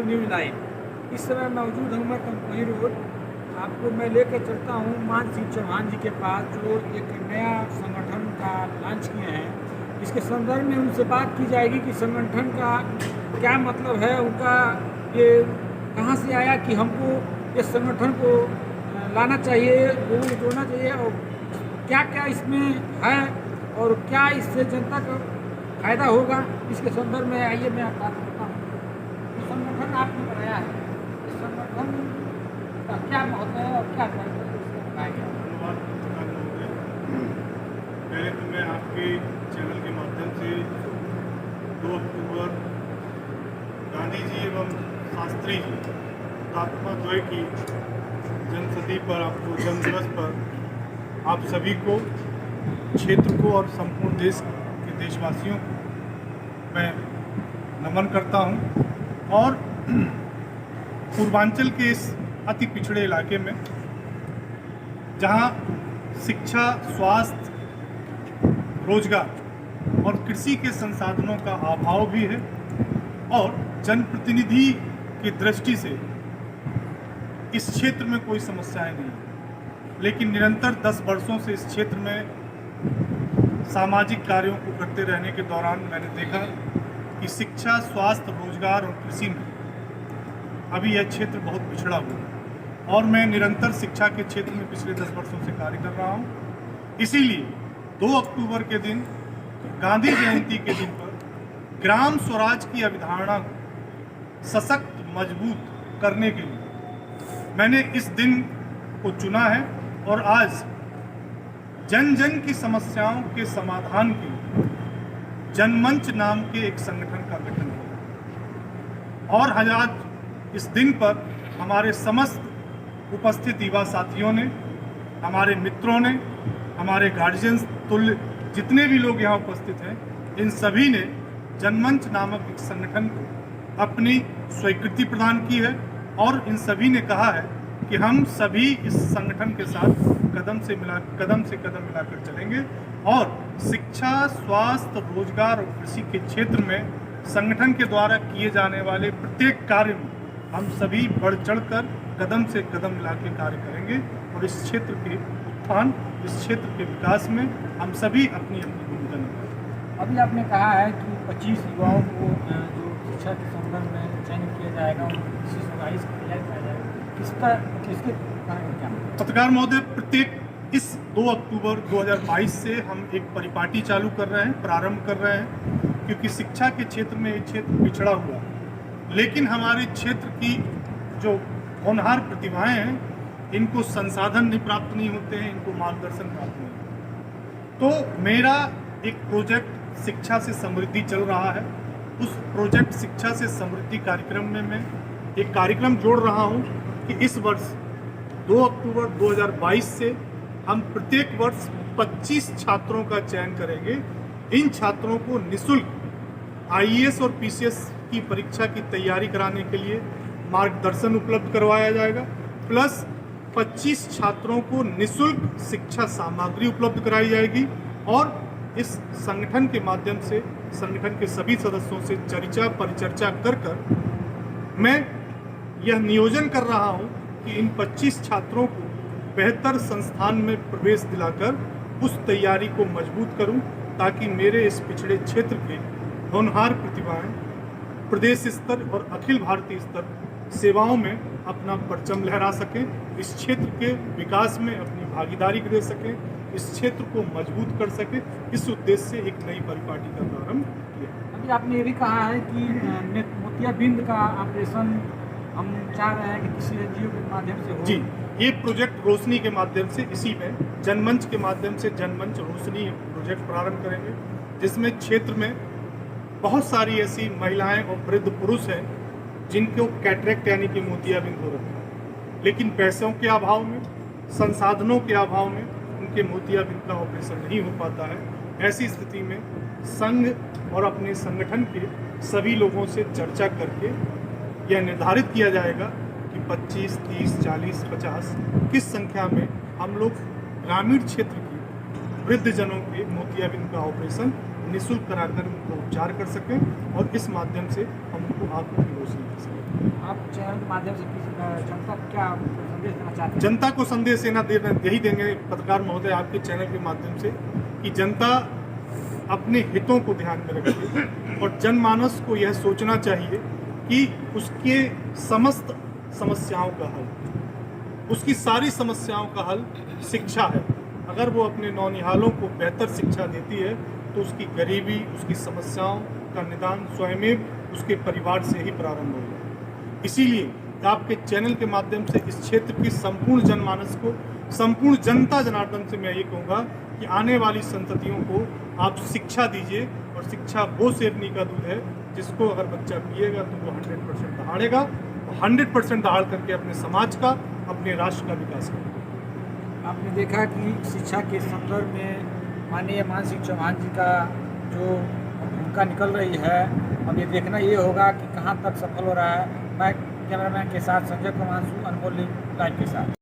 News live. इस समय मौजूद हूँ मैं कंपनी रोड। आपको मैं लेकर चलता हूँ मान सिंह चौहान जी के पास, जो एक नया संगठन का लॉन्च किए हैं। इसके संदर्भ में उनसे बात की जाएगी कि संगठन का क्या मतलब है, उनका ये कहाँ से आया कि हमको इस संगठन को लाना चाहिए, लोगों को जोड़ना चाहिए, और क्या क्या इसमें है और क्या इससे जनता को फायदा होगा। इसके संदर्भ में आइए मैं बात करता हूँ। ये संगठन आपने बनाया है, इस संगठन का क्या महत्व है और क्या धन्यवाद। पहले तो मैं आपके चैनल के माध्यम से 2 अक्टूबर गांधी जी एवं शास्त्री जी हुतात्मा द्वय की जन्मशती पर, आपको जन्म दिवस पर आप सभी को, क्षेत्र को और संपूर्ण देश के देशवासियों को मैं नमन करता हूं। और पूर्वांचल के इस अति पिछड़े इलाके में, जहां शिक्षा, स्वास्थ्य, रोजगार और कृषि के संसाधनों का अभाव भी है, और जनप्रतिनिधि की दृष्टि से इस क्षेत्र में कोई समस्याएं नहीं है, लेकिन निरंतर 10 वर्षों से इस क्षेत्र में सामाजिक कार्यों को करते रहने के दौरान मैंने देखा कि शिक्षा, स्वास्थ्य, रोजगार और कृषि में अभी यह क्षेत्र बहुत पिछड़ा हुआ है। और मैं निरंतर शिक्षा के क्षेत्र में पिछले 10 वर्षों से कार्य कर रहा हूँ। इसीलिए 2 अक्टूबर के दिन, गांधी जयंती के दिन पर, ग्राम स्वराज की अवधारणा को सशक्त, मजबूत करने के लिए मैंने इस दिन को चुना है। और आज जन जन की समस्याओं के समाधान के लिए जनमंच नाम के एक संगठन का गठन हुआ। और आज इस दिन पर हमारे समस्त उपस्थित युवा साथियों ने, हमारे मित्रों ने, हमारे गार्जियंस तुल्य जितने भी लोग यहाँ उपस्थित हैं, इन सभी ने जनमंच नामक एक संगठन को अपनी स्वीकृति प्रदान की है। और इन सभी ने कहा है कि हम सभी इस संगठन के साथ कदम से कदम मिलाकर चलेंगे, और शिक्षा, स्वास्थ्य, रोजगार और कृषि के क्षेत्र में संगठन के द्वारा किए जाने वाले प्रत्येक कार्य में हम सभी बढ़ चढ़कर कदम से कदम मिला के कार्य करेंगे। और इस क्षेत्र के उत्थान, इस क्षेत्र के विकास में हम सभी अपनी अपनी भूमिका निभाएंगे। अभी आपने कहा है कि 25 युवाओं को जो शिक्षा के संदर्भ में चयन किया जाएगा, उनको किसी सुधारी से तैयार किया जाएगा, किसके कारण क्या? पत्रकार महोदय, प्रत्येक इस 2 अक्टूबर 2022 से हम एक परिपाटी चालू कर रहे हैं, प्रारंभ कर रहे हैं, क्योंकि शिक्षा के क्षेत्र में ये क्षेत्र पिछड़ा हुआ है। लेकिन हमारे क्षेत्र की जो होनहार प्रतिभाएं हैं, इनको संसाधन नहीं प्राप्त नहीं होते हैं, इनको मार्गदर्शन प्राप्त नहीं होता। तो मेरा एक प्रोजेक्ट शिक्षा से समृद्धि चल रहा है। उस प्रोजेक्ट शिक्षा से समृद्धि कार्यक्रम में मैं एक कार्यक्रम जोड़ रहा हूं कि इस वर्ष 2 अक्टूबर 2022 से हम प्रत्येक वर्ष 25 छात्रों का चयन करेंगे। इन छात्रों को निःशुल्क आईएएस और पीसीएस की परीक्षा की तैयारी कराने के लिए मार्गदर्शन उपलब्ध करवाया जाएगा, प्लस 25 छात्रों को निःशुल्क शिक्षा सामग्री उपलब्ध कराई जाएगी। और इस संगठन के माध्यम से, संगठन के सभी सदस्यों से चर्चा परिचर्चा कर मैं यह नियोजन कर रहा हूं कि इन 25 छात्रों को बेहतर संस्थान में प्रवेश दिलाकर उस तैयारी को मजबूत करूं, ताकि मेरे इस पिछड़े क्षेत्र के होनहार प्रतिभाएं प्रदेश स्तर और अखिल भारतीय स्तर सेवाओं में अपना परचम लहरा सकें, इस क्षेत्र के विकास में अपनी भागीदारी दे सकें, इस क्षेत्र को मजबूत कर सकें। इस उद्देश्य से एक नई परिपाटी का प्रारंभ किया। अभी आपने ये भी कहा है कि मोतियाबिंद का ऑपरेशन हम चाह रहे हैं कि किसी एनजीओ के माध्यम से हो। जी, ये प्रोजेक्ट रोशनी के माध्यम से, इसी में जनमंच के माध्यम से जनमंच रोशनी प्रोजेक्ट प्रारंभ करेंगे, जिसमें क्षेत्र में बहुत सारी ऐसी महिलाएं और वृद्ध पुरुष हैं जिनको कैटरेक्ट यानी कि मोतियाबिंद हो रहा है, लेकिन पैसों के अभाव में, संसाधनों के अभाव में उनके मोतियाबिंद का ऑपरेशन नहीं हो पाता है। ऐसी स्थिति में संघ और अपने संगठन के सभी लोगों से चर्चा करके यह निर्धारित किया जाएगा कि 25, 30, 40, 50 किस संख्या में हम लोग ग्रामीण क्षेत्र की वृद्धजनों के मोतियाबिंद का ऑपरेशन निःशुल्क कराकर उनको उपचार कर सकें, और इस माध्यम से हम उनको आंखों की रोशनी दे सकें। आप चैनल के माध्यम से जनता को क्या संदेश देना चाहते हैं? जनता को संदेश यही देंगे पत्रकार महोदय आपके चैनल के माध्यम से कि जनता अपने हितों को ध्यान में रखे और जनमानस को यह सोचना चाहिए कि उसके समस्त समस्याओं का हल, उसकी सारी समस्याओं का हल शिक्षा है। अगर वो अपने नौनिहालों को बेहतर शिक्षा देती है तो उसकी गरीबी, उसकी समस्याओं का निदान स्वयं उसके परिवार से ही प्रारंभ होगा। इसीलिए आपके चैनल के माध्यम से इस क्षेत्र की संपूर्ण जनमानस को, संपूर्ण जनता जनार्दन से मैं ये कहूँगा कि आने वाली संततियों को आप शिक्षा दीजिए। और शिक्षा वो शेरनी का दूध है जिसको अगर बच्चा पिएगा तो वो 100% दहाड़ेगा और 100% दहाड़ करके अपने समाज का, अपने राष्ट्र का विकास करेगा। आपने देखा कि शिक्षा के संदर्भ में माननीय मान सिंह चौहान जी का जो भूमिका निकल रही है, अब ये देखना ये होगा कि कहाँ तक सफल हो रहा है। मैं कैमरामैन के साथ संजय कुमार, अनमोल लाइव के साथ।